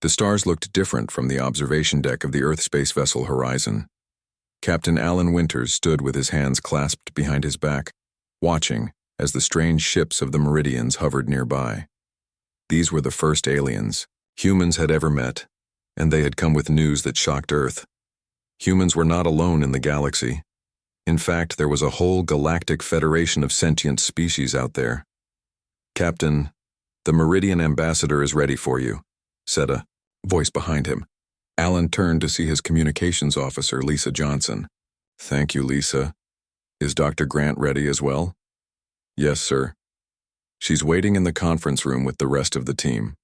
The stars looked different from the observation deck of the Earth space vessel Horizon. Captain Alan Winters stood with his hands clasped behind his back, watching as the strange ships of the Meridians hovered nearby. These were the first aliens humans had ever met, and they had come with news that shocked Earth. Humans were not alone in the galaxy. In fact, there was a whole galactic federation of sentient species out there. "Captain, the Meridian ambassador is ready for you," said a voice behind him. Alan turned to see his communications officer, Lisa Johnson. "Thank you, Lisa. Is Dr. Grant ready as well?" "Yes, sir. She's waiting in the conference room with the rest of the team."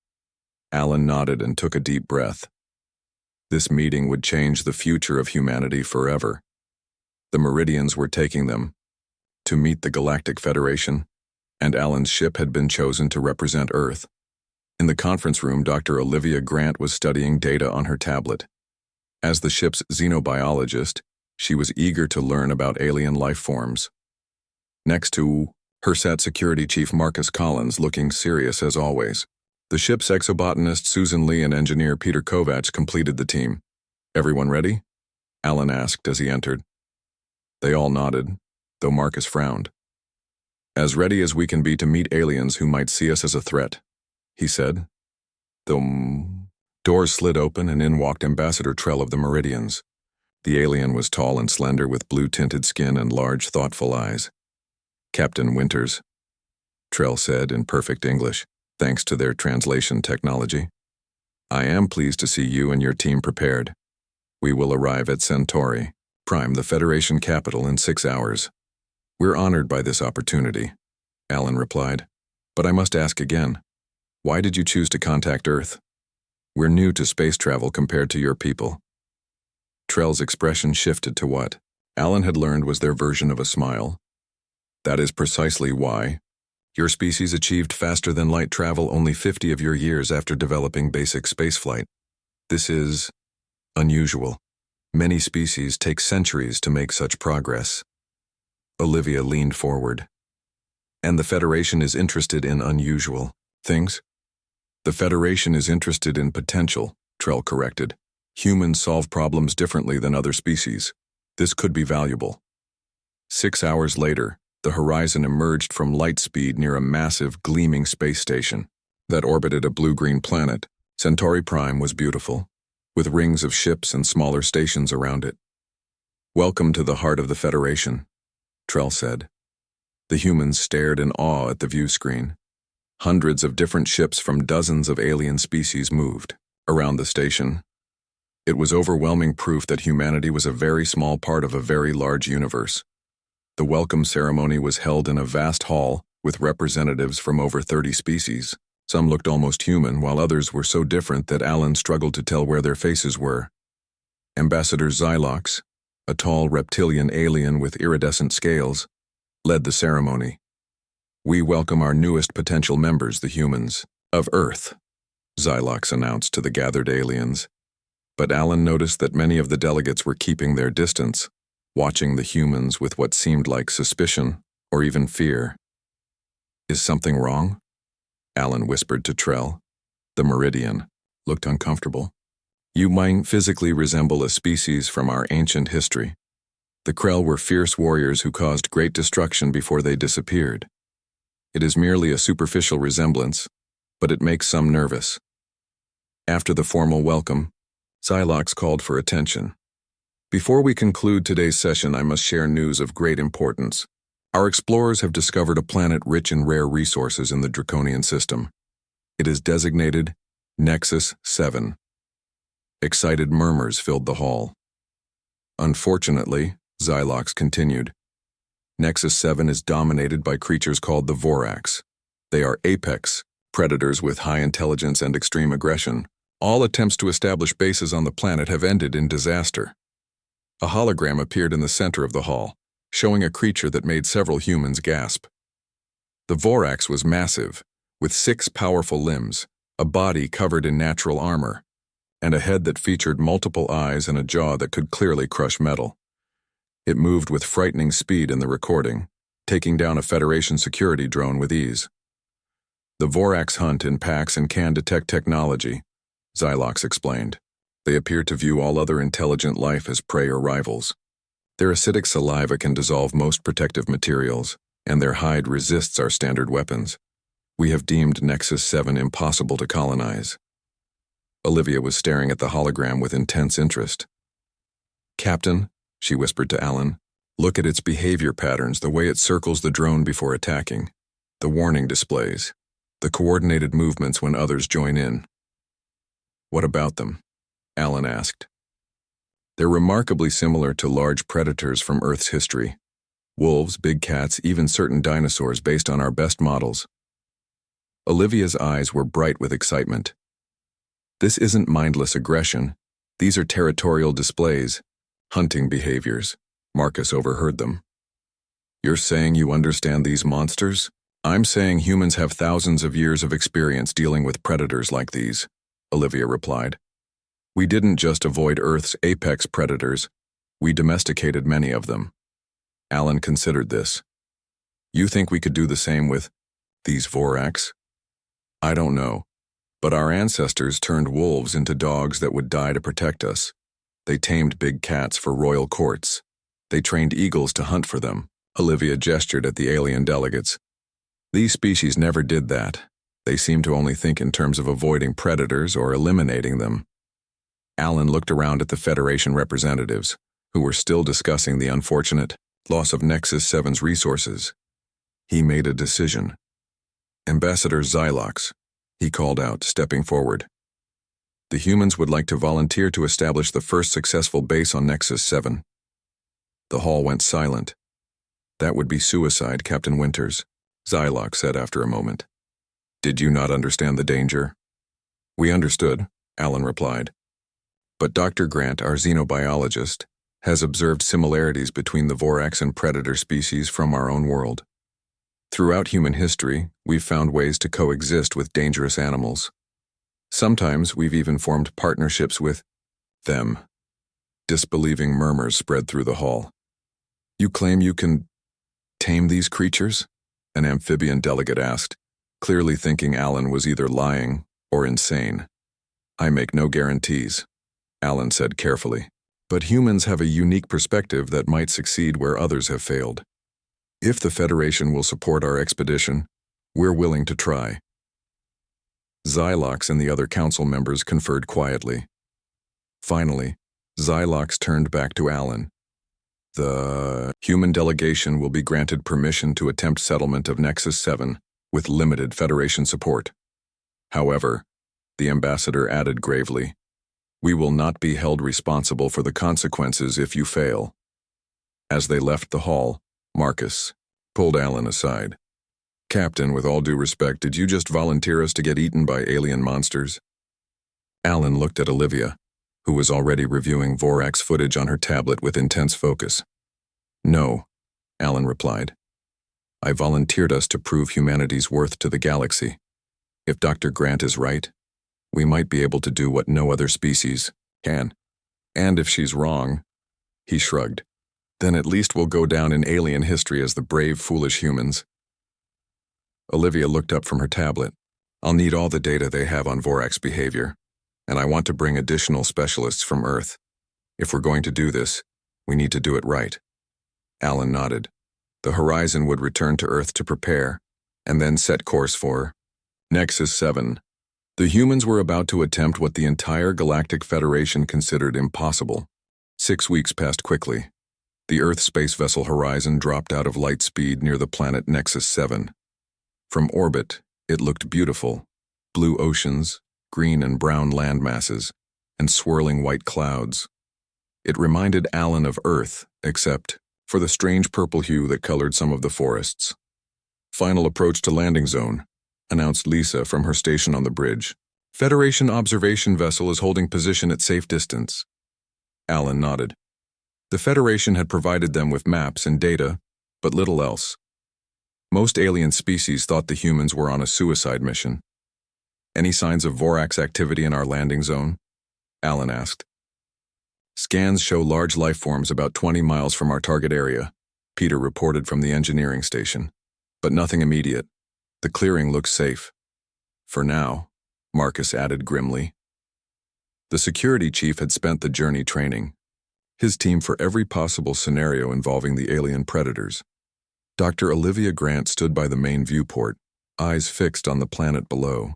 Alan nodded and took a deep breath. This meeting would change the future of humanity forever. The Meridians were taking them to meet the Galactic Federation, and Alan's ship had been chosen to represent Earth. In the conference room, Dr. Olivia Grant was studying data on her tablet. As the ship's xenobiologist, she was eager to learn about alien life forms. Next to her sat Security Chief Marcus Collins, looking serious as always. The ship's exobotanist Susan Lee and engineer Peter Kovacs completed the team. "Everyone ready?" Alan asked as he entered. They all nodded, though Marcus frowned. "As ready as we can be to meet aliens who might see us as a threat," he said. The doors slid open and in walked Ambassador Trell of the Meridians. The alien was tall and slender with blue-tinted skin and large, thoughtful eyes. "Captain Winters," Trell said in perfect English, thanks to their translation technology. "I am pleased to see you and your team prepared. We will arrive at Centauri Prime, the Federation capital, in 6 hours. We're honored by this opportunity," Alan replied. "But I must ask again, why did you choose to contact Earth? We're new to space travel compared to your people." Trell's expression shifted to what Alan had learned was their version of a smile. "That is precisely why. Your species achieved faster than light travel only 50 of your years after developing basic spaceflight. This is unusual. Many species take centuries to make such progress." Olivia leaned forward. "And the Federation is interested in unusual things?" "The Federation is interested in potential," Trell corrected. "Humans solve problems differently than other species. This could be valuable." 6 hours later, the Horizon emerged from light speed near a massive, gleaming space station that orbited a blue-green planet. Centauri Prime was beautiful, with rings of ships and smaller stations around it. "Welcome to the heart of the Federation," Trell said. The humans stared in awe at the view screen. Hundreds of different ships from dozens of alien species moved around the station. It was overwhelming proof that humanity was a very small part of a very large universe. The welcome ceremony was held in a vast hall with representatives from over 30 species. Some looked almost human, while others were so different that Alan struggled to tell where their faces were. Ambassador Xylox, a tall reptilian alien with iridescent scales, led the ceremony. "We welcome our newest potential members, the humans of Earth," Xylox announced to the gathered aliens. But Alan noticed that many of the delegates were keeping their distance, watching the humans with what seemed like suspicion or even fear. "Is something wrong?" Alan whispered to Trell. The Meridian looked uncomfortable. "You might physically resemble a species from our ancient history. The Krell were fierce warriors who caused great destruction before they disappeared. It is merely a superficial resemblance, but it makes some nervous." After the formal welcome, Xylox called for attention. "Before we conclude today's session, I must share news of great importance. Our explorers have discovered a planet rich in rare resources in the Draconian system. It is designated Nexus 7. Excited murmurs filled the hall. "Unfortunately," Xylox continued, "Nexus 7 is dominated by creatures called the Vorax. They are apex predators with high intelligence and extreme aggression. All attempts to establish bases on the planet have ended in disaster." A hologram appeared in the center of the hall, showing a creature that made several humans gasp. The Vorax was massive, with 6 powerful limbs, a body covered in natural armor, and a head that featured multiple eyes and a jaw that could clearly crush metal. It moved with frightening speed in the recording, taking down a Federation security drone with ease. The Vorax hunt in packs and can detect technology, Xylox explained. They appear to view all other intelligent life as prey or rivals. Their acidic saliva can dissolve most protective materials, and their hide resists our standard weapons. We have deemed Nexus 7 impossible to colonize. Olivia was staring at the hologram with intense interest. Captain, she whispered to Alan, look at its behavior patterns, the way it circles the drone before attacking, the warning displays, the coordinated movements when others join in. What about them? Alan asked. They're remarkably similar to large predators from Earth's history. Wolves, big cats, even certain dinosaurs based on our best models. Olivia's eyes were bright with excitement. This isn't mindless aggression. These are territorial displays, hunting behaviors. Marcus overheard them. You're saying you understand these monsters? I'm saying humans have thousands of years of experience dealing with predators like these, Olivia replied. We didn't just avoid Earth's apex predators, we domesticated many of them. Alan considered this. You think we could do the same with these Vorax? I don't know, but our ancestors turned wolves into dogs that would die to protect us. They tamed big cats for royal courts. They trained eagles to hunt for them. Olivia gestured at the alien delegates. These species never did that. They seem to only think in terms of avoiding predators or eliminating them. Alan looked around at the Federation representatives, who were still discussing the unfortunate loss of Nexus 7's resources. He made a decision. Ambassador Xylox, he called out, stepping forward. The humans would like to volunteer to establish the first successful base on Nexus 7. The hall went silent. That would be suicide, Captain Winters, Xylox said after a moment. Did you not understand the danger? We understood, Alan replied. But Dr. Grant, our xenobiologist, has observed similarities between the Vorax and predator species from our own world. Throughout human history, we've found ways to coexist with dangerous animals. Sometimes we've even formed partnerships with them. Disbelieving murmurs spread through the hall. You claim you can tame these creatures? An amphibian delegate asked, clearly thinking Alan was either lying or insane. I make no guarantees, Alan said carefully. But humans have a unique perspective that might succeed where others have failed. If the Federation will support our expedition, we're willing to try. Xylox and the other council members conferred quietly. Finally, Xylox turned back to Alan. The human delegation will be granted permission to attempt settlement of Nexus 7 with limited Federation support. However, the ambassador added gravely, we will not be held responsible for the consequences if you fail. As they left the hall, Marcus pulled Alan aside. Captain, with all due respect, did you just volunteer us to get eaten by alien monsters? Alan looked at Olivia, who was already reviewing Vorax footage on her tablet with intense focus. No, Alan replied. I volunteered us to prove humanity's worth to the galaxy. If Dr. Grant is right, we might be able to do what no other species can. And if she's wrong, he shrugged, then at least we'll go down in alien history as the brave, foolish humans. Olivia looked up from her tablet. I'll need all the data they have on Vorax behavior, and I want to bring additional specialists from Earth. If we're going to do this, we need to do it right. Alan nodded. The Horizon would return to Earth to prepare, and then set course for Nexus 7. The humans were about to attempt what the entire Galactic Federation considered impossible. 6 weeks passed quickly. The Earth space vessel Horizon dropped out of light speed near the planet Nexus 7. From orbit, it looked beautiful. Blue oceans, green and brown land masses, and swirling white clouds. It reminded Alan of Earth, except for the strange purple hue that colored some of the forests. Final approach to landing zone, announced Lisa from her station on the bridge. Federation observation vessel is holding position at safe distance. Alan nodded. The Federation had provided them with maps and data, but little else. Most alien species thought the humans were on a suicide mission. Any signs of Vorax activity in our landing zone? Alan asked. Scans show large life forms about 20 miles from our target area, Peter reported from the engineering station. But nothing immediate. The clearing looks safe. For now, Marcus added grimly. The security chief had spent the journey training his team for every possible scenario involving the alien predators. Dr. Olivia Grant stood by the main viewport, eyes fixed on the planet below.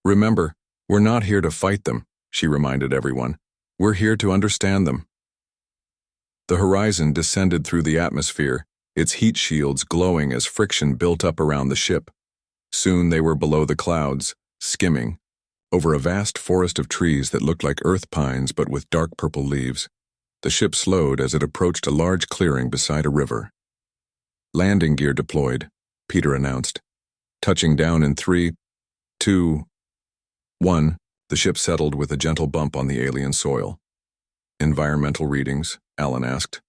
"Remember, we're not here to fight them," she reminded everyone. "We're here to understand them." The horizon descended through the atmosphere, its heat shields glowing as friction built up around the ship. Soon they were below the clouds, skimming, over a vast forest of trees that looked like earth pines but with dark purple leaves. The ship slowed as it approached a large clearing beside a river. "Landing gear deployed," Peter announced. "Touching down in 3, 2, 1, the ship settled with a gentle bump on the alien soil. "Environmental readings?" Alan asked.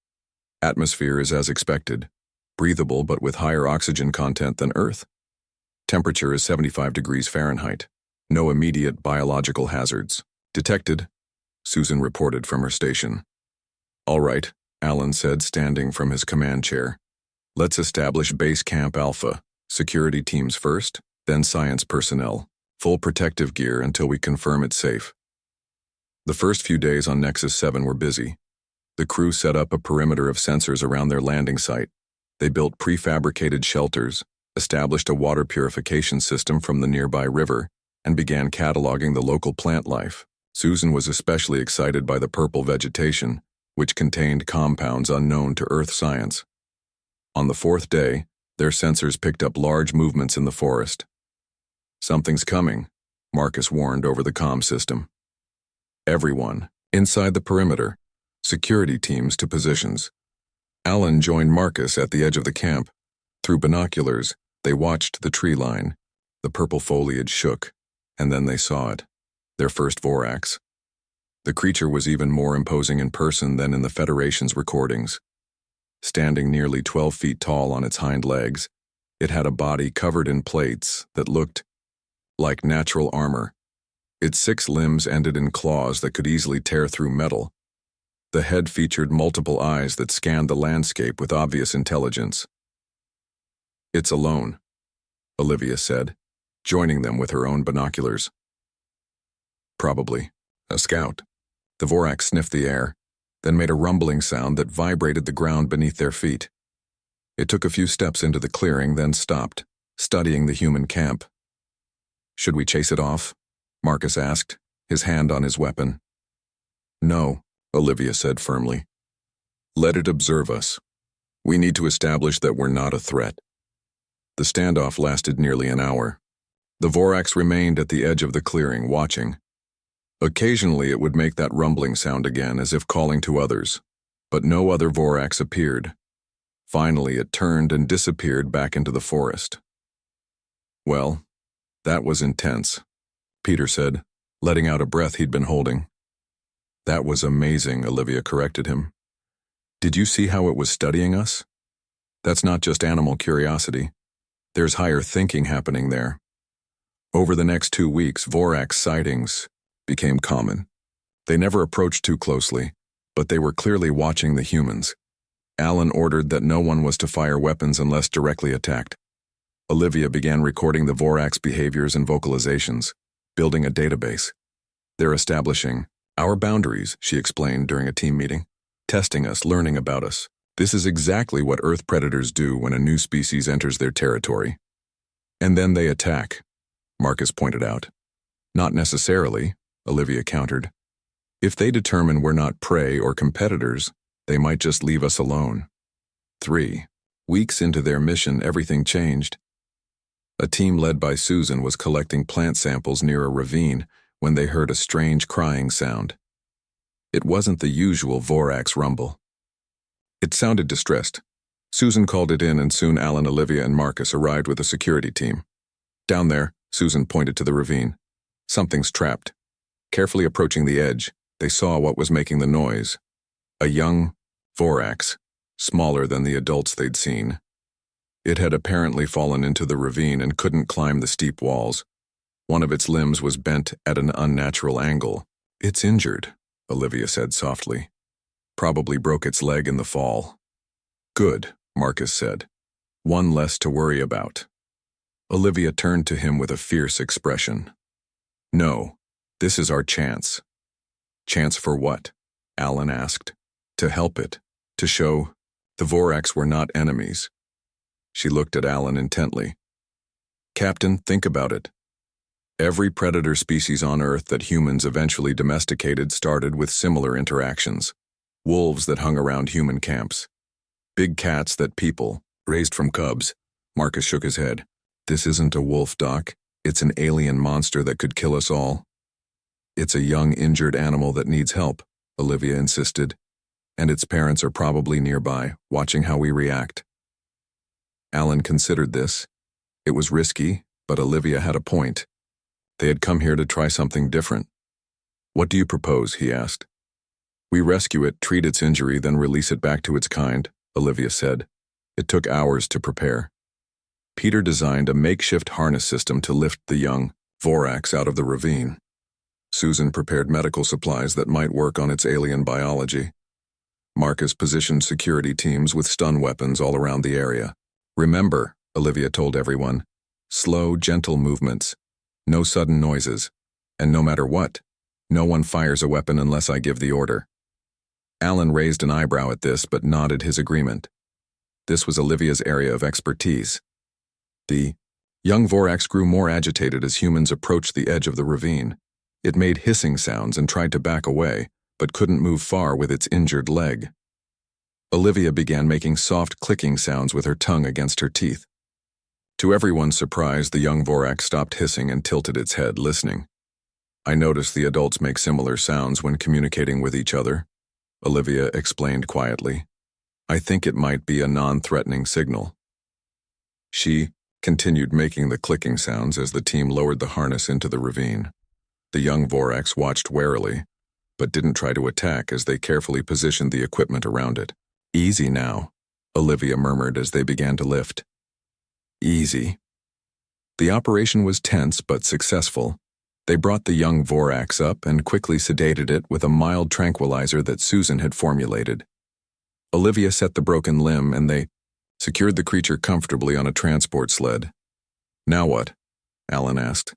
"Atmosphere is as expected, breathable but with higher oxygen content than Earth. Temperature is 75 degrees Fahrenheit. No immediate biological hazards detected," Susan reported from her station. "All right," Alan said, standing from his command chair. "Let's establish Base Camp Alpha. Security teams first, then science personnel. Full protective gear until we confirm it's safe." The first few days on Nexus 7 were busy. The crew set up a perimeter of sensors around their landing site. They built prefabricated shelters, established a water purification system from the nearby river, and began cataloging the local plant life. Susan was especially excited by the purple vegetation, which contained compounds unknown to Earth science. On the fourth day, their sensors picked up large movements in the forest. "Something's coming," Marcus warned over the comm system. Everyone, inside the perimeter, security teams to positions. Alan joined Marcus at the edge of the camp. Through binoculars, they watched the tree line. The purple foliage shook, and then they saw it, their first Vorax. The creature was even more imposing in person than in the Federation's recordings. Standing nearly 12 feet tall on its hind legs, it had a body covered in plates that looked like natural armor. Its 6 limbs ended in claws that could easily tear through metal. The head featured multiple eyes that scanned the landscape with obvious intelligence. "It's alone," Olivia said, joining them with her own binoculars. "Probably a scout." The Vorax sniffed the air, then made a rumbling sound that vibrated the ground beneath their feet. It took a few steps into the clearing, then stopped, studying the human camp. "Should we chase it off?" Marcus asked, his hand on his weapon. "No," Olivia said firmly. "Let it observe us. We need to establish that we're not a threat." The standoff lasted nearly an hour. The Vorax remained at the edge of the clearing, watching. Occasionally it would make that rumbling sound again, as if calling to others, but no other Vorax appeared. Finally it turned and disappeared back into the forest. "Well, that was intense," Peter said, letting out a breath he'd been holding. "That was amazing," Olivia corrected him. "Did you see how it was studying us? That's not just animal curiosity. There's higher thinking happening there." Over the next 2 weeks, Vorax sightings became common. They never approached too closely, but they were clearly watching the humans. Alan ordered that no one was to fire weapons unless directly attacked. Olivia began recording the Vorax behaviors and vocalizations, building a database. "They're establishing our boundaries," she explained during a team meeting. "Testing us, learning about us. This is exactly what Earth predators do when a new species enters their territory." "And then they attack," Marcus pointed out. "Not necessarily," Olivia countered. "If they determine we're not prey or competitors, they might just leave us alone." 3 weeks into their mission, everything changed. A team led by Susan was collecting plant samples near a ravine when they heard a strange crying sound. It wasn't the usual Vorax rumble. It sounded distressed. Susan called it in, and soon Alan, Olivia, and Marcus arrived with a security team. "Down there," Susan pointed to the ravine. "Something's trapped." Carefully approaching the edge, they saw what was making the noise. A young Vorax, smaller than the adults they'd seen. It had apparently fallen into the ravine and couldn't climb the steep walls. One of its limbs was bent at an unnatural angle. "It's injured," Olivia said softly. "Probably broke its leg in the fall." "Good," Marcus said. "One less to worry about." Olivia turned to him with a fierce expression. "No, this is our chance. Chance for what? Alan asked. To help it. To show the Vorax were not enemies. She looked at Alan intently. Captain, think about it. Every predator species on Earth that humans eventually domesticated started with similar interactions. Wolves that hung around human camps. Big cats that people raised from cubs. Marcus shook his head. This isn't a wolf, Doc. It's an alien monster that could kill us all. It's a young, injured animal that needs help, Olivia insisted. And its parents are probably nearby, watching how we react. Alan considered this. It was risky, but Olivia had a point. They had come here to try something different. What do you propose? He asked. We rescue it, treat its injury, then release it back to its kind, Olivia said. It took hours to prepare. Peter designed a makeshift harness system to lift the young Vorax out of the ravine. Susan prepared medical supplies that might work on its alien biology. Marcus positioned security teams with stun weapons all around the area. Remember, Olivia told everyone, slow, gentle movements, no sudden noises, and no matter what, no one fires a weapon unless I give the order. Alan raised an eyebrow at this but nodded his agreement. This was Olivia's area of expertise. The young Vorax grew more agitated as humans approached the edge of the ravine. It made hissing sounds and tried to back away, but couldn't move far with its injured leg. Olivia began making soft clicking sounds with her tongue against her teeth. To everyone's surprise, the young Vorax stopped hissing and tilted its head, listening. I noticed the adults make similar sounds when communicating with each other, Olivia explained quietly. I think it might be a non-threatening signal. She continued making the clicking sounds as the team lowered the harness into the ravine. The young Vorax watched warily, but didn't try to attack as they carefully positioned the equipment around it. Easy now, Olivia murmured as they began to lift. Easy. The operation was tense but successful. They brought the young Vorax up and quickly sedated it with a mild tranquilizer that Susan had formulated. Olivia set the broken limb and they secured the creature comfortably on a transport sled. Now what? Alan asked.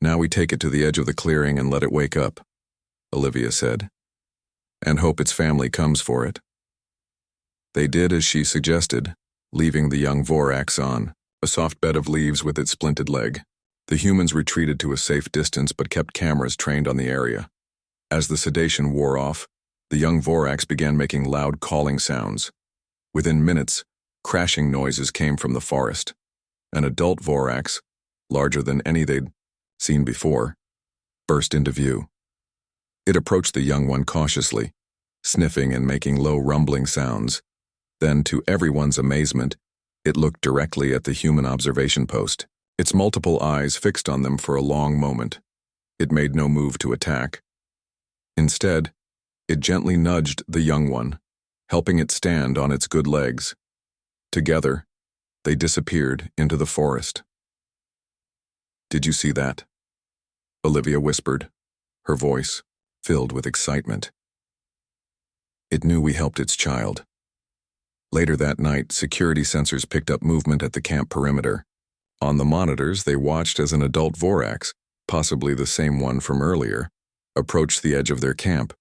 Now we take it to the edge of the clearing and let it wake up, Olivia said, and hope its family comes for it. They did as she suggested, leaving the young Vorax on a soft bed of leaves with its splinted leg. The humans retreated to a safe distance but kept cameras trained on the area. As the sedation wore off, the young Vorax began making loud calling sounds. Within minutes, crashing noises came from the forest. An adult Vorax, larger than any they'd seen before, burst into view. It approached the young one cautiously, sniffing and making low rumbling sounds. Then, to everyone's amazement, it looked directly at the human observation post, its multiple eyes fixed on them for a long moment. It made no move to attack. Instead, it gently nudged the young one, helping it stand on its good legs. Together, they disappeared into the forest. Did you see that? Olivia whispered, her voice filled with excitement. It knew we helped its child. Later that night, security sensors picked up movement at the camp perimeter. On the monitors, they watched as an adult Vorax, possibly the same one from earlier, approached the edge of their camp.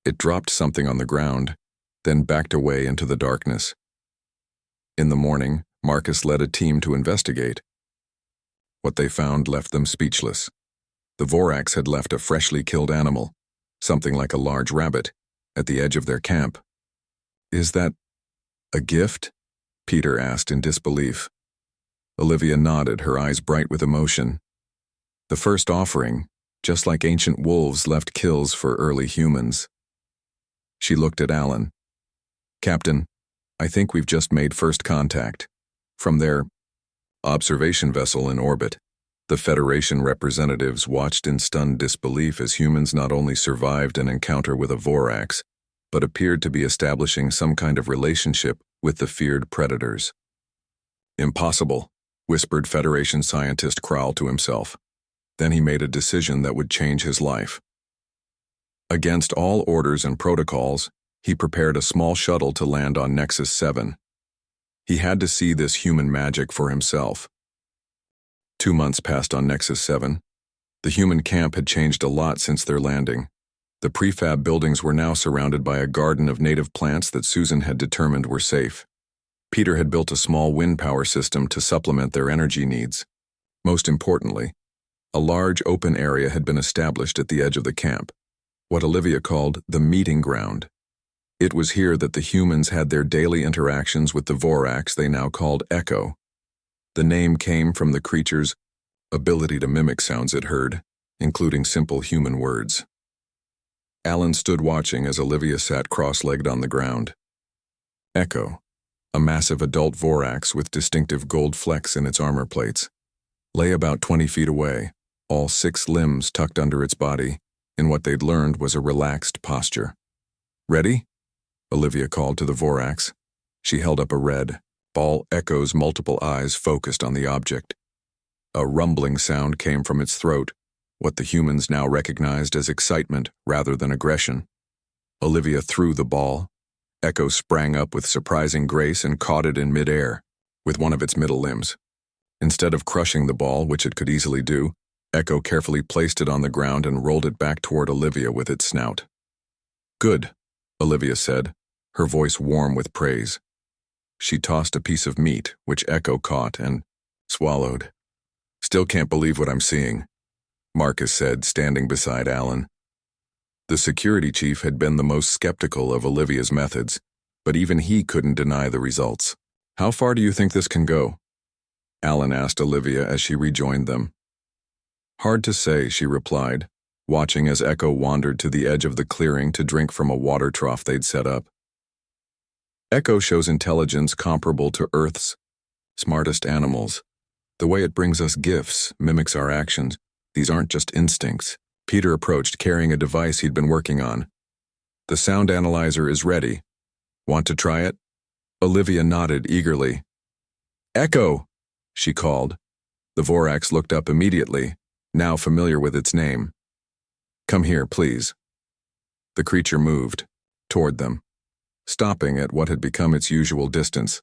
It dropped something on the ground, then backed away into the darkness. In the morning, Marcus led a team to investigate. What they found left them speechless. The Vorax had left a freshly killed animal, something like a large rabbit, at the edge of their camp. Is that a gift? Peter asked in disbelief. Olivia nodded, her eyes bright with emotion. The first offering, just like ancient wolves left kills for early humans. She looked at Alan. Captain, I think we've just made first contact. From their observation vessel in orbit, the Federation representatives watched in stunned disbelief as humans not only survived an encounter with a Vorax, but appeared to be establishing some kind of relationship with the feared predators. Impossible, whispered Federation scientist Krall to himself. Then he made a decision that would change his life. Against all orders and protocols, he prepared a small shuttle to land on Nexus 7. He had to see this human magic for himself. 2 months passed on Nexus 7. The human camp had changed a lot since their landing. The prefab buildings were now surrounded by a garden of native plants that Susan had determined were safe. Peter had built a small wind power system to supplement their energy needs. Most importantly, a large open area had been established at the edge of the camp, what Olivia called the meeting ground. It was here that the humans had their daily interactions with the Vorax they now called Echo. The name came from the creature's ability to mimic sounds it heard, including simple human words. Alan stood watching as Olivia sat cross-legged on the ground. Echo, a massive adult Vorax with distinctive gold flecks in its armor plates, lay about 20 feet away, all 6 limbs tucked under its body, in what they'd learned was a relaxed posture. "Ready?" Olivia called to the Vorax. She held up a red ball. Echo's multiple eyes focused on the object. A rumbling sound came from its throat, what the humans now recognized as excitement rather than aggression. Olivia threw the ball. Echo sprang up with surprising grace and caught it in midair, with one of its middle limbs. Instead of crushing the ball, which it could easily do, Echo carefully placed it on the ground and rolled it back toward Olivia with its snout. "Good," Olivia said, her voice warm with praise. She tossed a piece of meat, which Echo caught and swallowed. "Still can't believe what I'm seeing," Marcus said, standing beside Alan. The security chief had been the most skeptical of Olivia's methods, but even he couldn't deny the results. "How far do you think this can go?" Alan asked Olivia as she rejoined them. "Hard to say," she replied, watching as Echo wandered to the edge of the clearing to drink from a water trough they'd set up. Echo shows intelligence comparable to Earth's smartest animals. The way it brings us gifts, mimics our actions. These aren't just instincts. Peter approached, carrying a device he'd been working on. "The sound analyzer is ready. Want to try it?" Olivia nodded eagerly. "Echo!" she called. The Vorax looked up immediately, now familiar with its name. "Come here, please." The creature moved toward them, stopping at what had become its usual distance,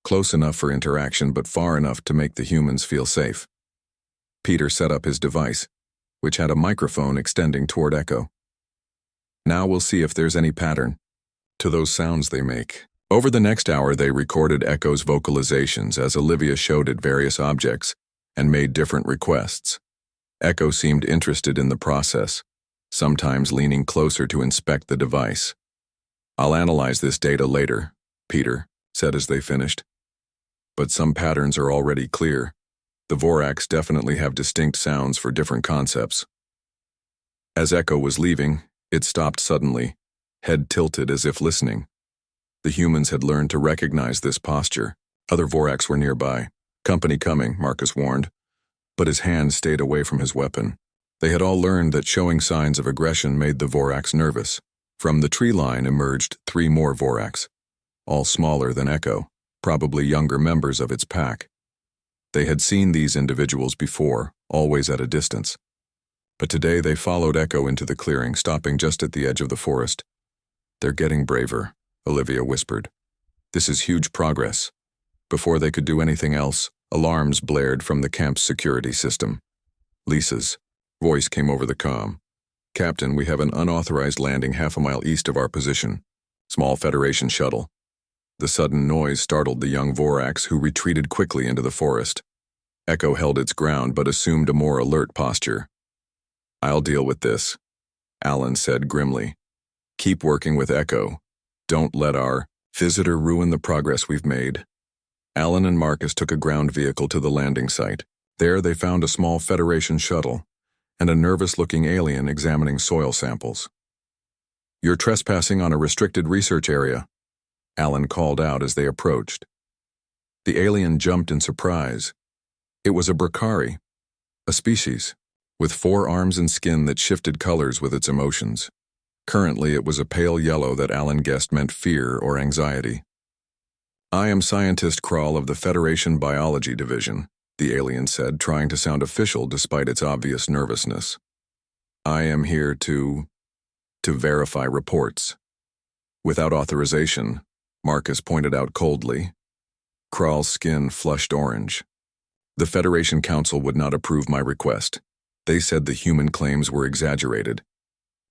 close enough for interaction but far enough to make the humans feel safe. Peter set up his device, which had a microphone extending toward Echo. "Now we'll see if there's any pattern to those sounds they make." Over the next hour, they recorded Echo's vocalizations as Olivia showed it various objects and made different requests. Echo seemed interested in the process, sometimes leaning closer to inspect the device. "I'll analyze this data later," Peter said as they finished. "But some patterns are already clear. The Vorax definitely have distinct sounds for different concepts." As Echo was leaving, it stopped suddenly, head tilted as if listening. The humans had learned to recognize this posture. Other Vorax were nearby. "Company coming," Marcus warned, but his hand stayed away from his weapon. They had all learned that showing signs of aggression made the Vorax nervous. From the tree line emerged 3 more Vorax, all smaller than Echo, probably younger members of its pack. They had seen these individuals before, always at a distance. But today they followed Echo into the clearing, stopping just at the edge of the forest. "They're getting braver," Olivia whispered. "This is huge progress." Before they could do anything else, alarms blared from the camp's security system. Lisa's voice came over the comm. "Captain, we have an unauthorized landing half a mile east of our position. Small Federation shuttle." The sudden noise startled the young Vorax, who retreated quickly into the forest. Echo held its ground but assumed a more alert posture. "I'll deal with this," Alan said grimly. "Keep working with Echo. Don't let our visitor ruin the progress we've made." Alan and Marcus took a ground vehicle to the landing site. There they found a small Federation shuttle and a nervous-looking alien examining soil samples. "You're trespassing on a restricted research area," Alan called out as they approached. The alien jumped in surprise. It was a Bracari, a species, with 4 arms and skin that shifted colors with its emotions. Currently, it was a pale yellow that Alan guessed meant fear or anxiety. "I am Scientist Krull of the Federation Biology Division," the alien said, trying to sound official despite its obvious nervousness. "I am here to verify reports." "Without authorization," Marcus pointed out coldly. Krull's skin flushed orange. "The Federation Council would not approve my request. They said the human claims were exaggerated.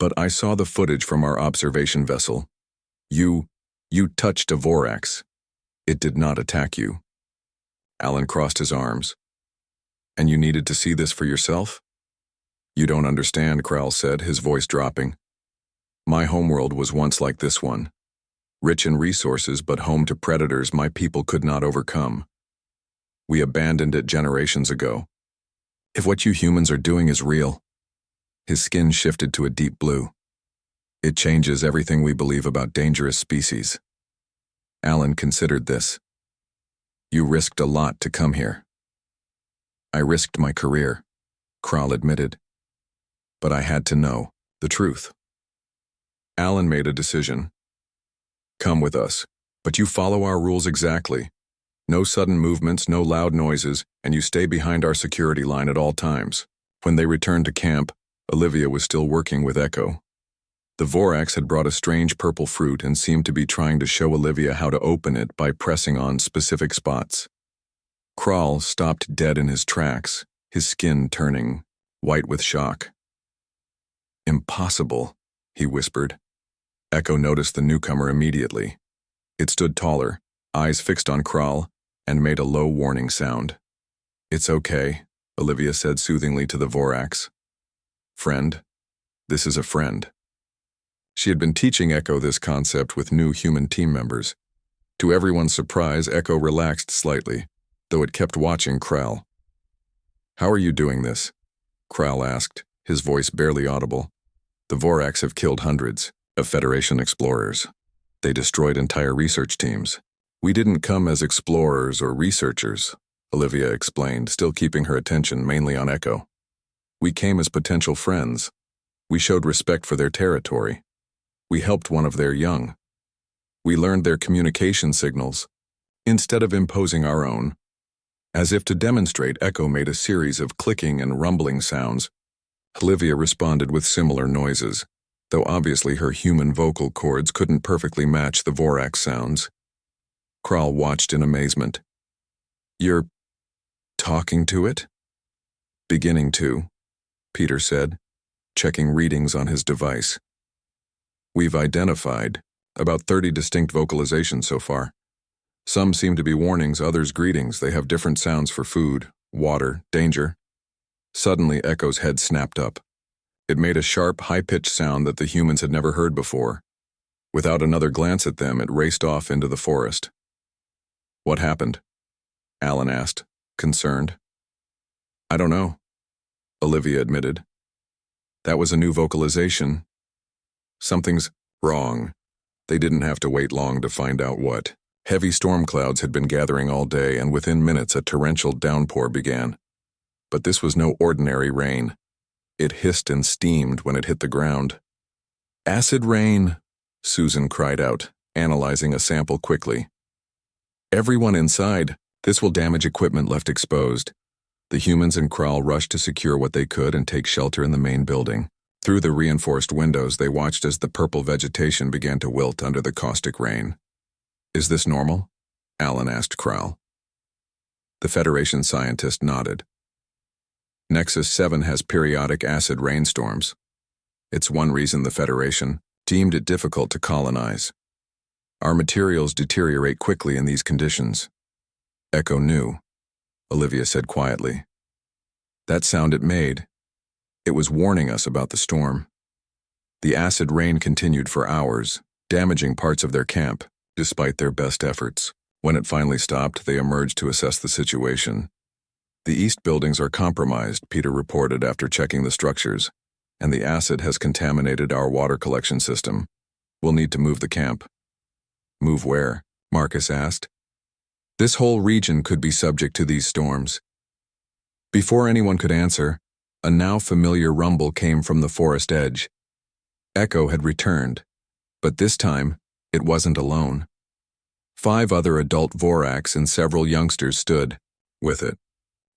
But I saw the footage from our observation vessel. You touched a Vorax. It did not attack you. Alan crossed his arms. And you needed to see this for yourself? You don't understand, Krell said, his voice dropping. My homeworld was once like this one. Rich in resources, but home to predators my people could not overcome. We abandoned it generations ago. If what you humans are doing is real, his skin shifted to a deep blue. It changes everything we believe about dangerous species. Alan considered this. You risked a lot to come here. I risked my career, Krell admitted. But I had to know the truth. Alan made a decision. Come with us, but you follow our rules exactly. No sudden movements, no loud noises, and you stay behind our security line at all times. When they returned to camp, Olivia was still working with Echo. The Vorax had brought a strange purple fruit and seemed to be trying to show Olivia how to open it by pressing on specific spots. Krell stopped dead in his tracks, his skin turning white with shock. Impossible, he whispered. Echo noticed the newcomer immediately. It stood taller, eyes fixed on Krell, and made a low warning sound. It's okay, Olivia said soothingly to the Vorax. Friend, this is a friend. She had been teaching Echo this concept with new human team members. To everyone's surprise, Echo relaxed slightly, though it kept watching Krell. How are you doing this? Krell asked, his voice barely audible. The Vorax have killed hundreds of Federation explorers. They destroyed entire research teams. We didn't come as explorers or researchers, Olivia explained, still keeping her attention mainly on Echo. We came as potential friends. We showed respect for their territory. We helped one of their young. We learned their communication signals, instead of imposing our own. As if to demonstrate, Echo made a series of clicking and rumbling sounds. Olivia responded with similar noises, though obviously her human vocal cords couldn't perfectly match the Vorax sounds. Krell watched in amazement. You're talking to it? Beginning to, Peter said, checking readings on his device. We've identified about 30 distinct vocalizations so far. Some seem to be warnings, others greetings. They have different sounds for food, water, danger. Suddenly, Echo's head snapped up. It made a sharp, high-pitched sound that the humans had never heard before. Without another glance at them, it raced off into the forest. What happened? Alan asked, concerned. I don't know, Olivia admitted. That was a new vocalization. Something's wrong. They didn't have to wait long to find out what. Heavy storm clouds had been gathering all day, and within minutes a torrential downpour began. But this was no ordinary rain. It hissed and steamed when it hit the ground. Acid rain, Susan cried out, analyzing a sample quickly. Everyone inside. This will damage equipment left exposed. The humans and Krell rushed to secure what they could and take shelter in the main building. Through the reinforced windows, they watched as the purple vegetation began to wilt under the caustic rain. Is this normal? Alan asked Krell. The Federation scientist nodded. Nexus 7 has periodic acid rainstorms. It's one reason the Federation deemed it difficult to colonize. Our materials deteriorate quickly in these conditions. Echo knew, Olivia said quietly. That sound it made, it was warning us about the storm. The acid rain continued for hours, damaging parts of their camp, despite their best efforts. When it finally stopped, they emerged to assess the situation. The east buildings are compromised, Peter reported after checking the structures, and the acid has contaminated our water collection system. We'll need to move the camp. Move where? Marcus asked. This whole region could be subject to these storms. Before anyone could answer, a now familiar rumble came from the forest edge. Echo had returned, but this time, it wasn't alone. 5 other adult Vorax and several youngsters stood with it.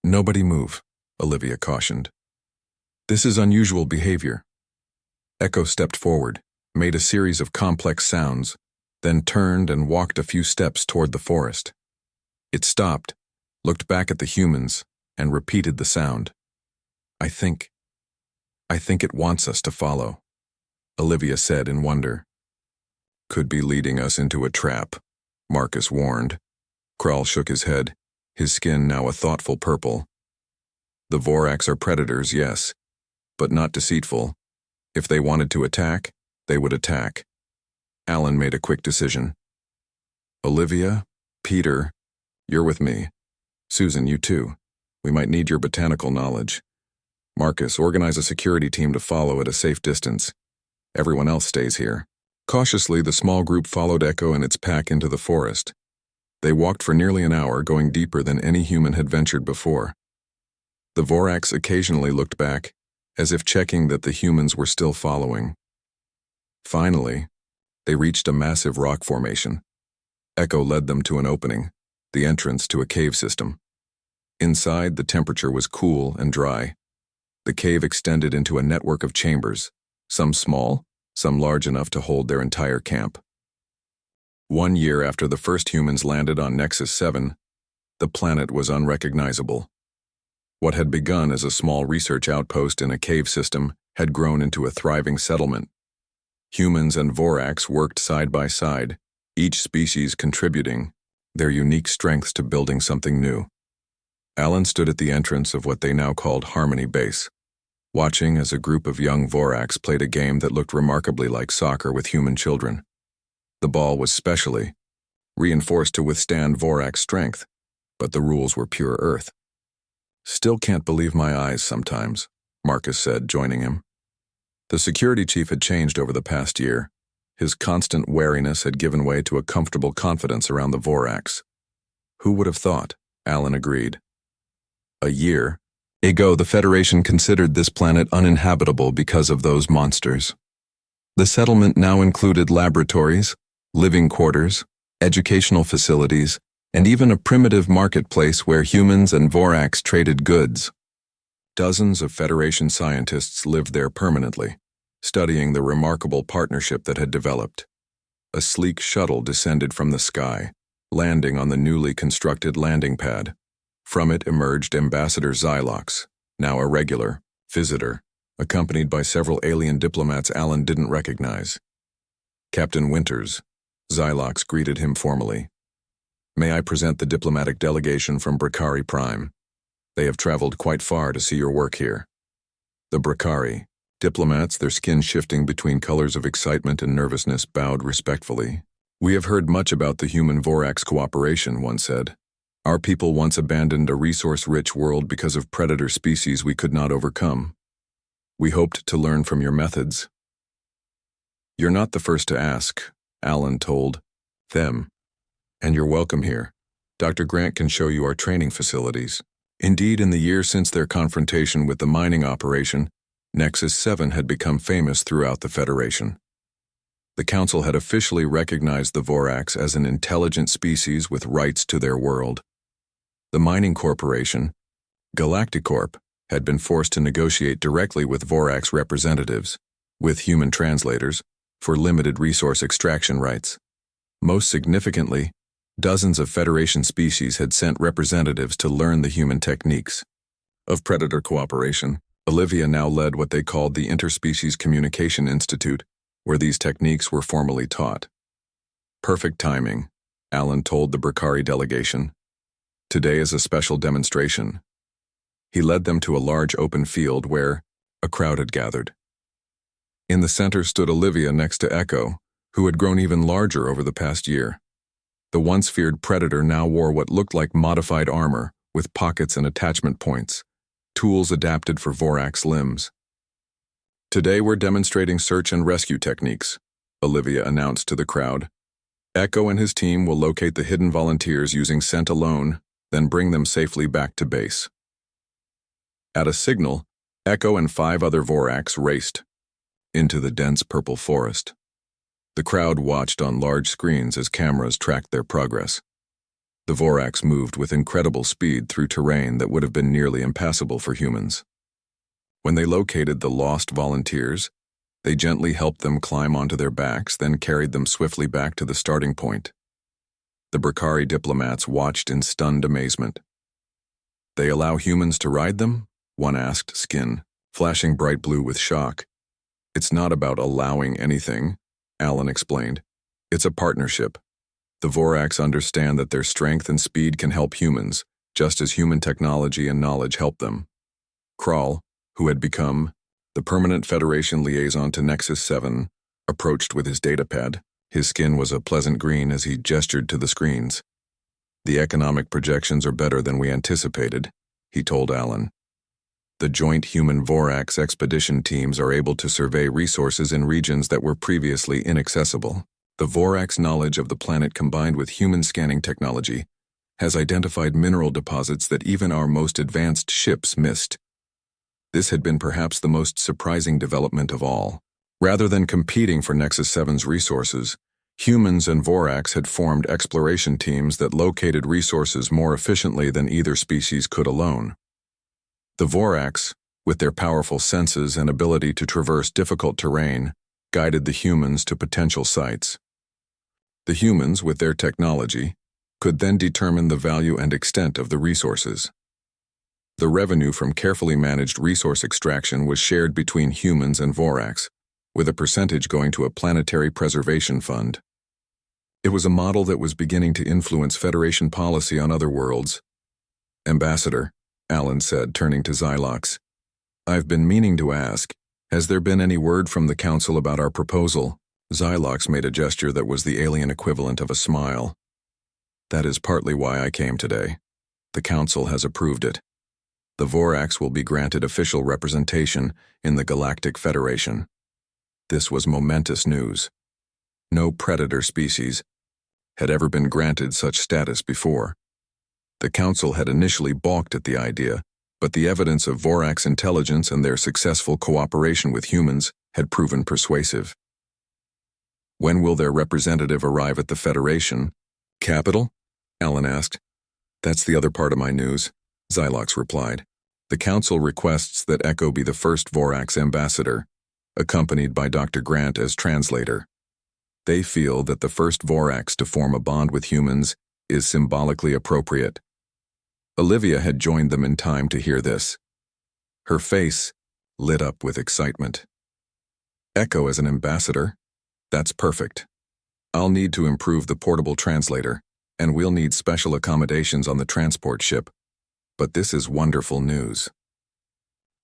Nobody move, Olivia cautioned. This is unusual behavior. Echo stepped forward, made a series of complex sounds, then turned and walked a few steps toward the forest. It stopped, looked back at the humans, and repeated the sound. I think it wants us to follow. Olivia said in wonder. Could be leading us into a trap, Marcus warned. Kral shook his head, his skin now a thoughtful purple. The Vorax are predators, yes, but not deceitful. If they wanted to attack, they would attack. Alan made a quick decision. Olivia, Peter, you're with me. Susan, you too. We might need your botanical knowledge. Marcus, organize a security team to follow at a safe distance. Everyone else stays here. Cautiously, the small group followed Echo and its pack into the forest. They walked for nearly an hour, going deeper than any human had ventured before. The Vorax occasionally looked back, as if checking that the humans were still following. Finally, they reached a massive rock formation. Echo led them to an opening, the entrance to a cave system. Inside, the temperature was cool and dry. The cave extended into a network of chambers, some small, some large enough to hold their entire camp. 1 year after the first humans landed on Nexus 7, the planet was unrecognizable. What had begun as a small research outpost in a cave system had grown into a thriving settlement. Humans and Vorax worked side by side, each species contributing their unique strengths to building something new. Alan stood at the entrance of what they now called Harmony Base, watching as a group of young Vorax played a game that looked remarkably like soccer with human children. The ball was specially reinforced to withstand Vorax strength, but the rules were pure earth. Still can't believe my eyes sometimes, Marcus said, joining him. The security chief had changed over the past year. His constant wariness had given way to a comfortable confidence around the Vorax. Who would have thought? Alan agreed. A year ago, the Federation considered this planet uninhabitable because of those monsters. The settlement now included laboratories, living quarters, educational facilities, and even a primitive marketplace where humans and Vorax traded goods. Dozens of Federation scientists lived there permanently, studying the remarkable partnership that had developed. A sleek shuttle descended from the sky, landing on the newly constructed landing pad. From it emerged Ambassador Xylox, now a regular visitor, accompanied by several alien diplomats Alan didn't recognize. Captain Winters, Xylox greeted him formally. May I present the diplomatic delegation from Bracari Prime? They have traveled quite far to see your work here. The Bracari, diplomats, their skin shifting between colors of excitement and nervousness, bowed respectfully. We have heard much about the human-Vorax cooperation, one said. Our people once abandoned a resource-rich world because of predator species we could not overcome. We hoped to learn from your methods. You're not the first to ask, Alan told them. And you're welcome here. Dr. Grant can show you our training facilities. Indeed, in the year since their confrontation with the mining operation, Nexus 7 had become famous throughout the Federation. The Council had officially recognized the Vorax as an intelligent species with rights to their world. The mining corporation, Galactic Corp, had been forced to negotiate directly with Vorax representatives, with human translators, for limited resource extraction rights. Most significantly, dozens of Federation species had sent representatives to learn the human techniques of predator cooperation. Olivia now led what they called the Interspecies Communication Institute, where these techniques were formally taught. Perfect timing, Alan told the Bracari delegation. Today is a special demonstration. He led them to a large open field where a crowd had gathered. In the center stood Olivia next to Echo, who had grown even larger over the past year. The once feared predator now wore what looked like modified armor, with pockets and attachment points, tools adapted for Vorax limbs. Today we're demonstrating search and rescue techniques, Olivia announced to the crowd. Echo and his team will locate the hidden volunteers using scent alone, then bring them safely back to base. At a signal, Echo and 5 other Vorax raced into the dense purple forest. The crowd watched on large screens as cameras tracked their progress. The Vorax moved with incredible speed through terrain that would have been nearly impassable for humans. When they located the lost volunteers, they gently helped them climb onto their backs, then carried them swiftly back to the starting point. The Bracari diplomats watched in stunned amazement. They allow humans to ride them? One asked, skin flashing bright blue with shock. It's not about allowing anything, Alan explained. It's a partnership. The Vorax understand that their strength and speed can help humans, just as human technology and knowledge help them. Kral, who had become the permanent Federation liaison to Nexus 7, approached with his datapad. His skin was a pleasant green as he gestured to the screens. The economic projections are better than we anticipated, he told Alan. The joint human-Vorax expedition teams are able to survey resources in regions that were previously inaccessible. The Vorax knowledge of the planet combined with human scanning technology has identified mineral deposits that even our most advanced ships missed. This had been perhaps the most surprising development of all. Rather than competing for Nexus 7's resources, humans and Vorax had formed exploration teams that located resources more efficiently than either species could alone. The Vorax, with their powerful senses and ability to traverse difficult terrain, guided the humans to potential sites. The humans, with their technology, could then determine the value and extent of the resources. The revenue from carefully managed resource extraction was shared between humans and Vorax, with a percentage going to a planetary preservation fund. It was a model that was beginning to influence Federation policy on other worlds. "Ambassador," Alan said, turning to Xylox, "I've been meaning to ask, has there been any word from the Council about our proposal?" Xylox made a gesture that was the alien equivalent of a smile. "That is partly why I came today. The Council has approved it. The Vorax will be granted official representation in the Galactic Federation." This was momentous news. No predator species had ever been granted such status before. The Council had initially balked at the idea, but the evidence of Vorax intelligence and their successful cooperation with humans had proven persuasive. "When will their representative arrive at the Federation capital?" Alan asked. "That's the other part of my news," Xylox replied. "The Council requests that Echo be the first Vorax ambassador, accompanied by Dr. Grant as translator. They feel that the first Vorax to form a bond with humans is symbolically appropriate." Olivia had joined them in time to hear this. Her face lit up with excitement. "Echo as an ambassador? That's perfect. I'll need to improve the portable translator, and we'll need special accommodations on the transport ship. But this is wonderful news."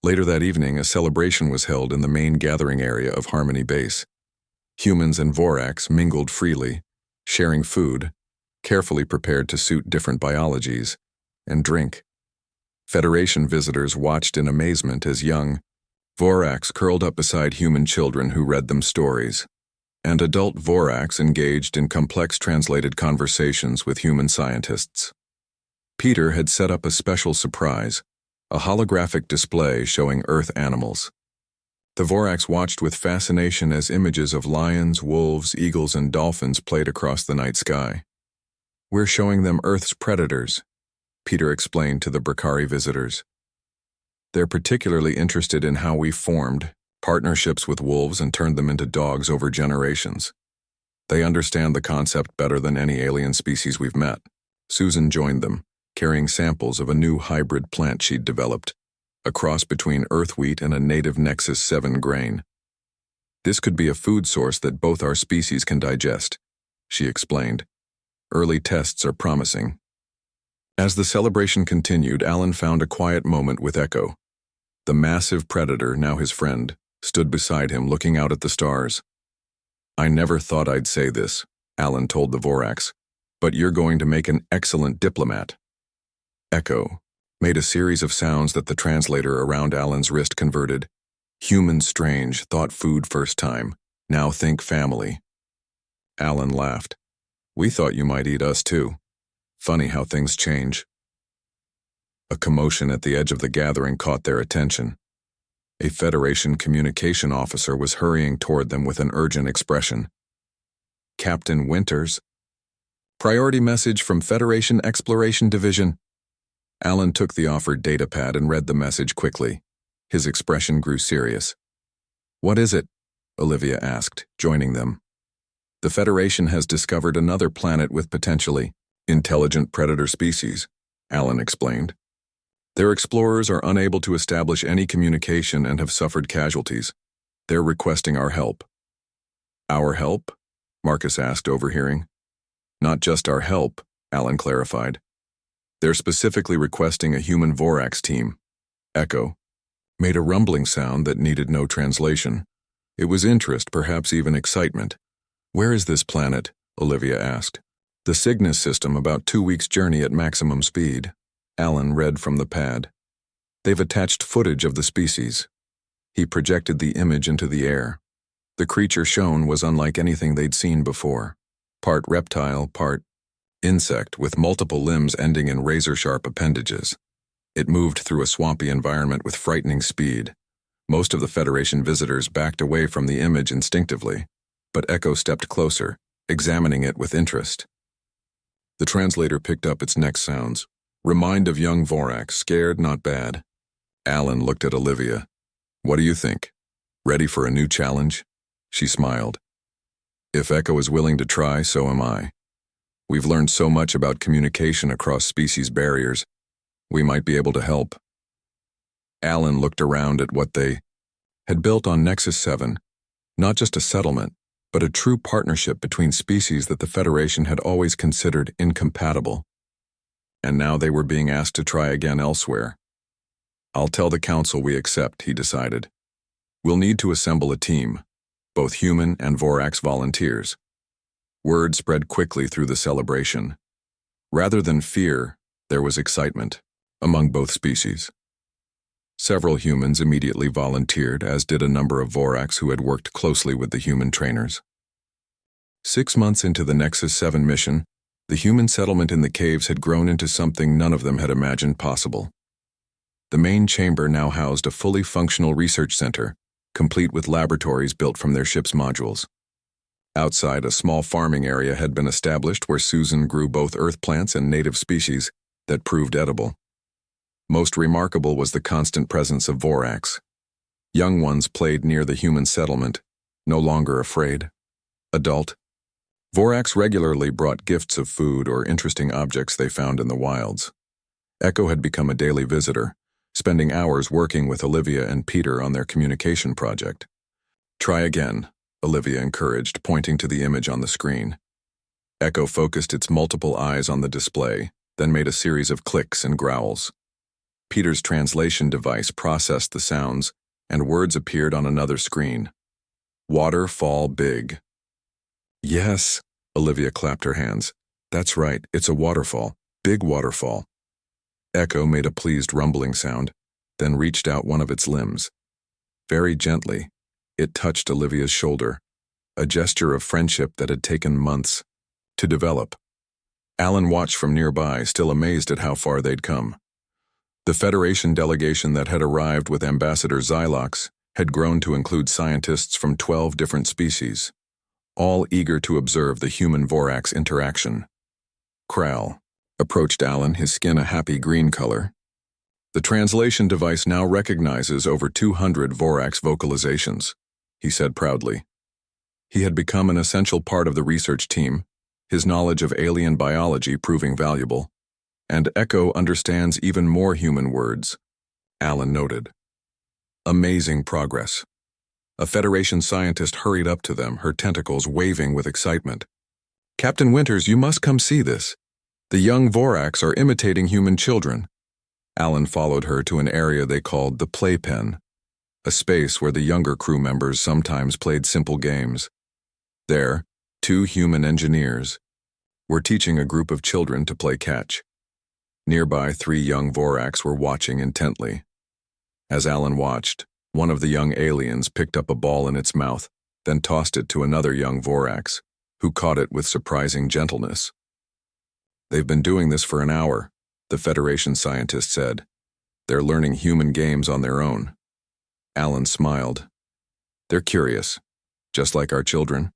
Later that evening, a celebration was held in the main gathering area of Harmony Base. Humans and Vorax mingled freely, sharing food, carefully prepared to suit different biologies, and drink. Federation visitors watched in amazement as young Vorax curled up beside human children who read them stories, and adult Vorax engaged in complex translated conversations with human scientists. Peter had set up a special surprise, a holographic display showing Earth animals. The Vorax watched with fascination as images of lions, wolves, eagles, and dolphins played across the night sky. "We're showing them Earth's predators," Peter explained to the Brakari visitors. "They're particularly interested in how we formed partnerships with wolves and turned them into dogs over generations. They understand the concept better than any alien species we've met." Susan joined them, carrying samples of a new hybrid plant she'd developed, a cross between earth wheat and a native Nexus 7 grain. "This could be a food source that both our species can digest," she explained. "Early tests are promising." As the celebration continued, Alan found a quiet moment with Echo. The massive predator, now his friend, stood beside him looking out at the stars. "I never thought I'd say this," Alan told the Vorax, "but you're going to make an excellent diplomat." Echo made a series of sounds that the translator around Alan's wrist converted. "Human strange, thought food first time, now think family." Alan laughed. "We thought you might eat us too. Funny how things change." A commotion at the edge of the gathering caught their attention. A Federation communication officer was hurrying toward them with an urgent expression. "Captain Winters. Priority message from Federation Exploration Division." Alan took the offered datapad and read the message quickly. His expression grew serious. "What is it?" Olivia asked, joining them. "The Federation has discovered another planet with potentially intelligent predator species," Alan explained. "Their explorers are unable to establish any communication and have suffered casualties. They're requesting our help. Our help? Marcus asked, overhearing. Not just our help, Alan clarified. They're specifically requesting a human Vorax team. Echo made a rumbling sound that needed no translation. It was interest, perhaps even excitement. Where is this planet? Olivia asked. The Cygnus system, about 2 weeks' journey at maximum speed. Alan read from the pad. They've attached footage of the species. He projected the image into the air. The creature shown was unlike anything they'd seen before. Part reptile, part insect, with multiple limbs ending in razor-sharp appendages. It moved through a swampy environment with frightening speed. Most of the Federation visitors backed away from the image instinctively, but Echo stepped closer, examining it with interest. The translator picked up its next sounds. Remind of young Vorax, scared, not bad. Alan looked at Olivia. What do you think? Ready for a new challenge? She smiled. If Echo is willing to try, so am I. We've learned so much about communication across species barriers. We might be able to help. Alan looked around at what they had built on Nexus 7, not just a settlement, but a true partnership between species that the Federation had always considered incompatible. And now they were being asked to try again elsewhere. I'll tell the Council we accept, he decided. We'll need to assemble a team, both human and Vorax volunteers. Word spread quickly through the celebration. Rather than fear, there was excitement among both species. Several humans immediately volunteered, as did a number of Vorax who had worked closely with the human trainers. 6 months into the Nexus 7 mission, the human settlement in the caves had grown into something none of them had imagined possible. The main chamber now housed a fully functional research center, complete with laboratories built from their ship's modules. Outside, a small farming area had been established where Susan grew both earth plants and native species that proved edible. Most remarkable was the constant presence of Vorax. Young ones played near the human settlement, no longer afraid. Adult. Vorax regularly brought gifts of food or interesting objects they found in the wilds. Echo had become a daily visitor, spending hours working with Olivia and Peter on their communication project. Try again, Olivia encouraged, pointing to the image on the screen. Echo focused its multiple eyes on the display, then made a series of clicks and growls. Peter's translation device processed the sounds, and words appeared on another screen. Waterfall big. Yes, Olivia clapped her hands. That's right, it's a waterfall. Big waterfall. Echo made a pleased rumbling sound, then reached out one of its limbs. Very gently, it touched Olivia's shoulder, a gesture of friendship that had taken months to develop. Alan watched from nearby, still amazed at how far they'd come. The Federation delegation that had arrived with Ambassador Xylox had grown to include scientists from 12 different species, all eager to observe the human-Vorax interaction. Kral approached Alan, his skin a happy green color. The translation device now recognizes over 200 Vorax vocalizations, he said proudly. He had become an essential part of the research team, his knowledge of alien biology proving valuable. And Echo understands even more human words, Alan noted. Amazing progress. A Federation scientist hurried up to them, her tentacles waving with excitement. Captain Winters, you must come see this. The young Vorax are imitating human children. Alan followed her to an area they called the Playpen, a space where the younger crew members sometimes played simple games. There, 2 human engineers were teaching a group of children to play catch. Nearby, 3 young Vorax were watching intently. As Alan watched, one of the young aliens picked up a ball in its mouth, then tossed it to another young Vorax, who caught it with surprising gentleness. They've been doing this for an hour, the Federation scientist said. They're learning human games on their own. Alan smiled. They're curious, just like our children.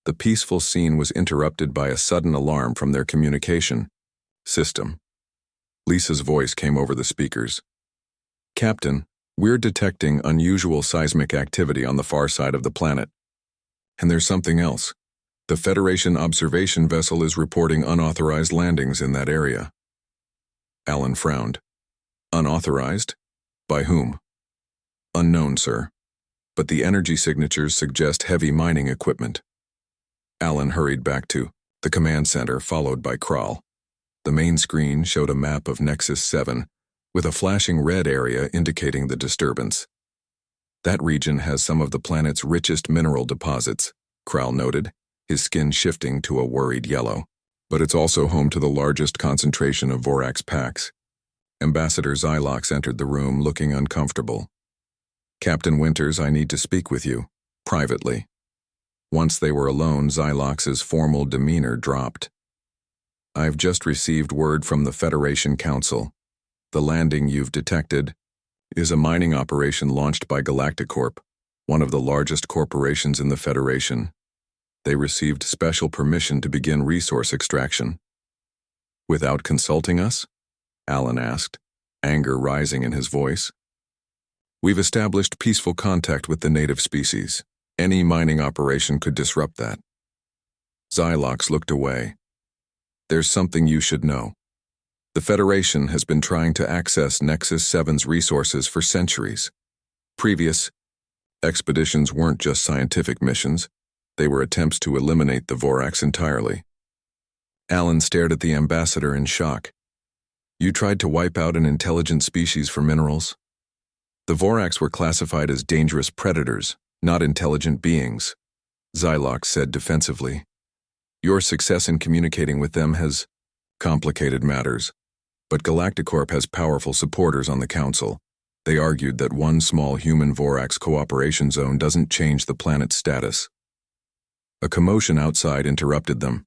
The peaceful scene was interrupted by a sudden alarm from their communication system. Lisa's voice came over the speakers. Captain, we're detecting unusual seismic activity on the far side of the planet. And there's something else. The Federation observation vessel is reporting unauthorized landings in that area. Alan frowned. Unauthorized? By whom? Unknown, sir. but the energy signatures suggest heavy mining equipment. Alan hurried back to the command center, followed by Kral. The main screen showed a map of Nexus 7, with a flashing red area indicating the disturbance. That region has some of the planet's richest mineral deposits, Kral noted, his skin shifting to a worried yellow. But it's also home to the largest concentration of Vorax packs. Ambassador Xylox entered the room looking uncomfortable. Captain Winters, I need to speak with you, privately. Once they were alone, Xylox's formal demeanor dropped. I've just received word from the Federation Council. The landing you've detected is a mining operation launched by Galactic Corp, one of the largest corporations in the Federation. They received special permission to begin resource extraction. Without consulting us? Alan asked, anger rising in his voice. We've established peaceful contact with the native species. Any mining operation could disrupt that. Xylox looked away. There's something you should know. The Federation has been trying to access Nexus 7's resources for centuries. Previous expeditions weren't just scientific missions. They were attempts to eliminate the Vorax entirely. Alan stared at the ambassador in shock. You tried to wipe out an intelligent species for minerals? The Vorax were classified as dangerous predators, not intelligent beings, Xylox said defensively. Your success in communicating with them has complicated matters, but Galacticorp has powerful supporters on the Council. They argued that one small human Vorax cooperation zone doesn't change the planet's status. A commotion outside interrupted them.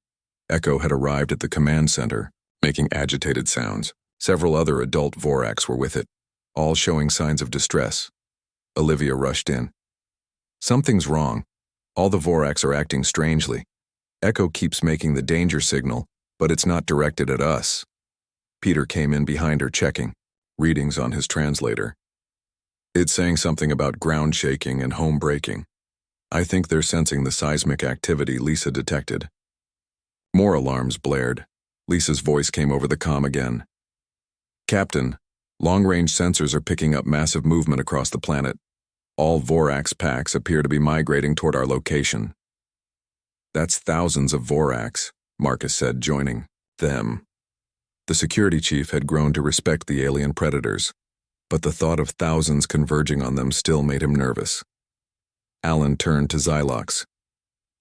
Echo had arrived at the command center, making agitated sounds. Several other adult Vorax were with it, all showing signs of distress. Olivia rushed in. Something's wrong. All the Vorax are acting strangely. Echo keeps making the danger signal, but it's not directed at us. Peter came in behind her, checking readings on his translator. It's saying something about ground shaking and home breaking. I think they're sensing the seismic activity Lisa detected. More alarms blared. Lisa's voice came over the comm again. Captain, long-range sensors are picking up massive movement across the planet. All Vorax packs appear to be migrating toward our location. That's thousands of Vorax, Marcus said, joining them. The security chief had grown to respect the alien predators, but the thought of thousands converging on them still made him nervous. Alan turned to Xylox.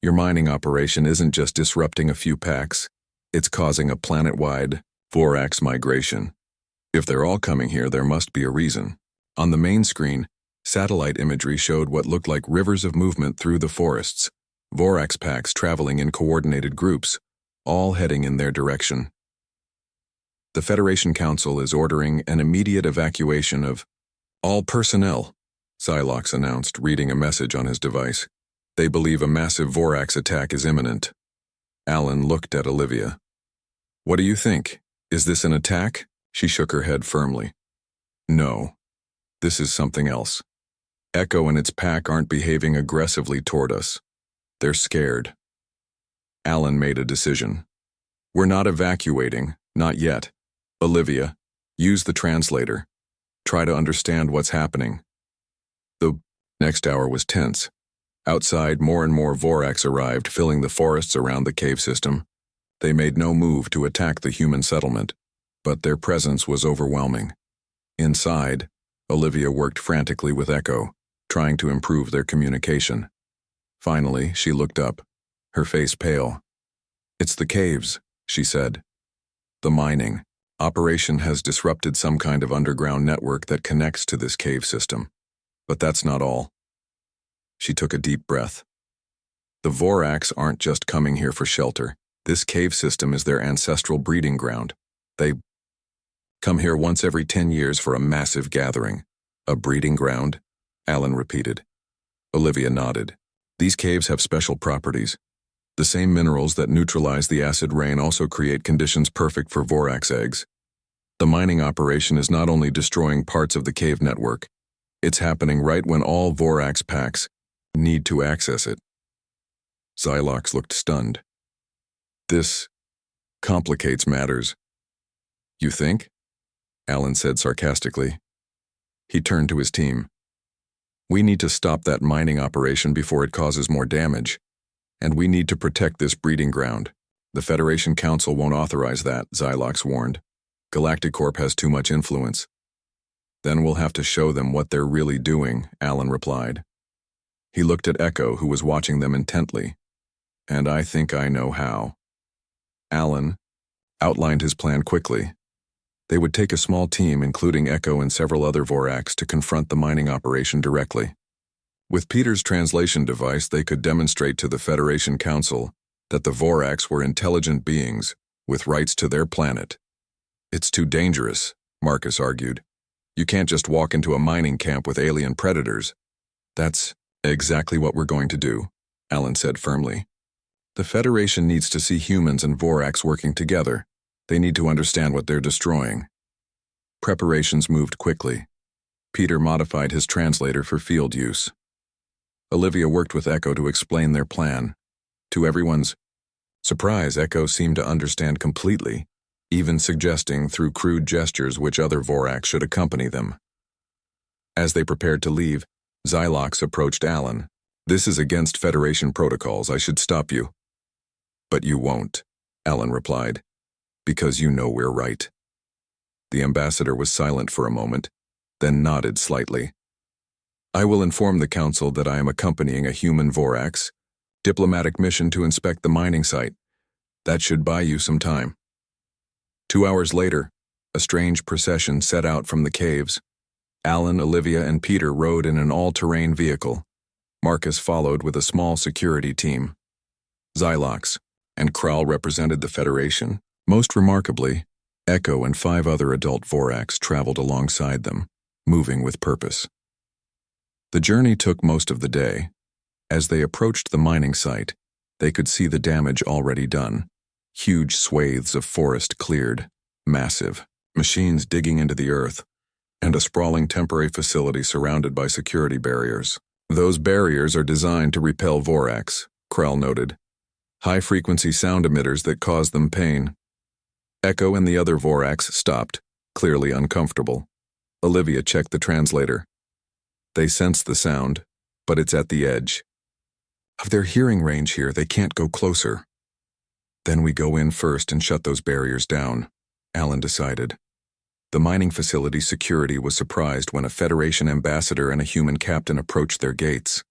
Your mining operation isn't just disrupting a few packs, it's causing a planet-wide Vorax migration. If they're all coming here, there must be a reason. On the main screen, satellite imagery showed what looked like rivers of movement through the forests, Vorax packs traveling in coordinated groups, all heading in their direction. The Federation Council is ordering an immediate evacuation of all personnel, Xylox announced, reading a message on his device. They believe a massive Vorax attack is imminent. Alan looked at Olivia. What do you think? Is this an attack? She shook her head firmly. No. This is something else. Echo and its pack aren't behaving aggressively toward us. They're scared. Alan made a decision. We're not evacuating, not yet. Olivia, use the translator. Try to understand what's happening. The next hour was tense. Outside, more and more Vorax arrived, filling the forests around the cave system. They made no move to attack the human settlement, but their presence was overwhelming. Inside, Olivia worked frantically with Echo, trying to improve their communication. Finally, she looked up, her face pale. It's the caves, she said. The mining operation has disrupted some kind of underground network that connects to this cave system. But that's not all. She took a deep breath. The Vorax aren't just coming here for shelter. This cave system is their ancestral breeding ground. They come here once every 10 years for a massive gathering. A breeding ground? Alan repeated. Olivia nodded. These caves have special properties. The same minerals that neutralize the acid rain also create conditions perfect for Vorax eggs. The mining operation is not only destroying parts of the cave network, it's happening right when all Vorax packs need to access it. Xylox looked stunned. This complicates matters. You think? Alan said sarcastically. He turned to his team. We need to stop that mining operation before it causes more damage. And we need to protect this breeding ground. The Federation Council won't authorize that, Xylox warned. Galactic Corp has too much influence. Then we'll have to show them what they're really doing, Alan replied. He looked at Echo, who was watching them intently. And I think I know how. Alan outlined his plan quickly. They would take a small team, including Echo and several other Vorax, to confront the mining operation directly. With Peter's translation device, they could demonstrate to the Federation Council that the Vorax were intelligent beings with rights to their planet. It's too dangerous, Marcus argued. You can't just walk into a mining camp with alien predators. That's exactly what we're going to do, Alan said firmly. The Federation needs to see humans and Vorax working together. They need to understand what they're destroying. Preparations moved quickly. Peter modified his translator for field use. Olivia worked with Echo to explain their plan. To everyone's surprise, Echo seemed to understand completely, even suggesting through crude gestures which other Vorax should accompany them. As they prepared to leave, Xylox approached Alan. This is against Federation protocols. I should stop you. But you won't, Alan replied, because you know we're right. The ambassador was silent for a moment, then nodded slightly. I will inform the council that I am accompanying a human Vorax, diplomatic mission to inspect the mining site. That should buy you some time. 2 hours later, a strange procession set out from the caves. Alan, Olivia, and Peter rode in an all-terrain vehicle. Marcus followed with a small security team. Xylox and Kral represented the Federation. Most remarkably, Echo and 5 other adult Vorax traveled alongside them, moving with purpose. The journey took most of the day. As they approached the mining site, they could see the damage already done. Huge swathes of forest cleared, massive, machines digging into the earth, and a sprawling temporary facility surrounded by security barriers. Those barriers are designed to repel Vorax, Kral noted. High-frequency sound emitters that cause them pain. Echo and the other Vorax stopped, clearly uncomfortable. Olivia checked the translator. They sense the sound, but it's at the edge. Of their hearing range here, they can't go closer. Then we go in first and shut those barriers down, Alan decided. The mining facility security was surprised when a Federation ambassador and a human captain approached their gates.